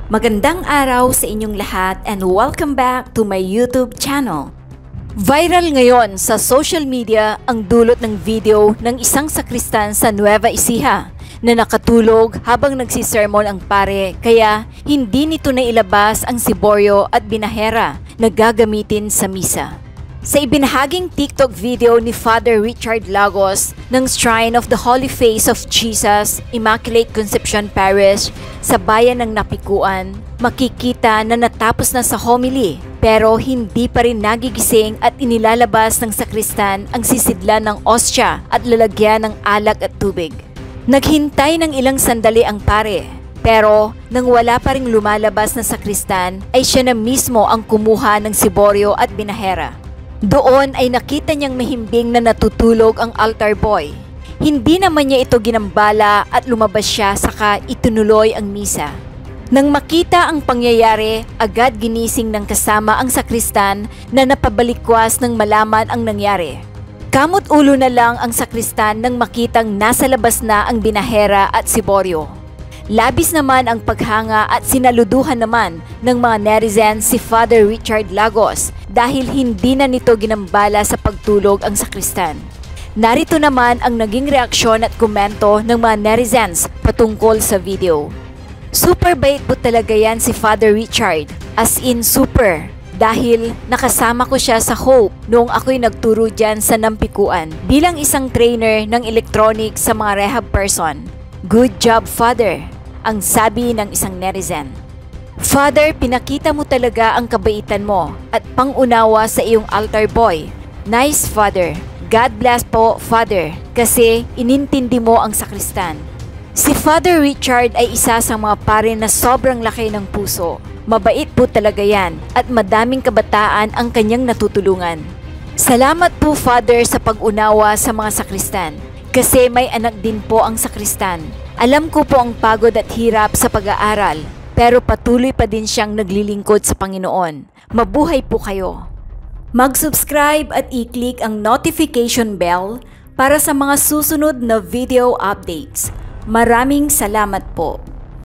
Magandang araw sa inyong lahat and welcome back to my YouTube channel. Viral ngayon sa social media ang dulot ng video ng isang sakristan sa Nueva Ecija na nakatulog habang nagsisermon ang pare kaya hindi nito nailabas ang siboryo at binahera na gagamitin sa misa. Sa ibinahaging TikTok video ni Father Richard Lagos ng Shrine of the Holy Face of Jesus, Immaculate Conception Parish sa bayan ng Napikuan, makikita na natapos na sa homily pero hindi pa rin nagigising at inilalabas ng sakristan ang sisidlan ng ostya at lalagyan ng alak at tubig. Naghintay ng ilang sandali ang pare pero nang wala pa ring lumalabas na sakristan ay siya na mismo ang kumuha ng siboryo at binahera. Doon ay nakita niyang mahimbing na natutulog ang altar boy. Hindi naman niya ito ginambala at lumabas siya saka itunuloy ang misa. Nang makita ang pangyayari, agad ginising ng kasama ang sakristan na napabalikwas nang malaman ang nangyari. Kamot ulo na lang ang sakristan nang makitang nasa labas na ang binahera at siboryo. Labis naman ang paghanga at sinaluduhan naman ng mga netizens si Father Richard Lagos dahil hindi na nito ginambala sa pagtulog ang sakristan. Narito naman ang naging reaksyon at komento ng mga netizens patungkol sa video. Super bait po talaga yan si Father Richard, as in super, dahil nakasama ko siya sa Hope noong ako'y nagturo dyan sa Nampikuan bilang isang trainer ng electronics sa mga rehab person. Good job, Father, ang sabi ng isang netizen. Father, pinakita mo talaga ang kabaitan mo at pangunawa sa iyong altar boy. Nice, Father. God bless po, Father, kasi inintindi mo ang sakristan. Si Father Richard ay isa sa mga pare na sobrang laki ng puso. Mabait po talaga yan at madaming kabataan ang kanyang natutulungan. Salamat po, Father, sa pag-unawa sa mga sakristan kasi may anak din po ang sakristan. Alam ko po ang pagod at hirap sa pag-aaral, pero patuloy pa din siyang naglilingkod sa Panginoon. Mabuhay po kayo! Mag-subscribe at i-click ang notification bell para sa mga susunod na video updates. Maraming salamat po!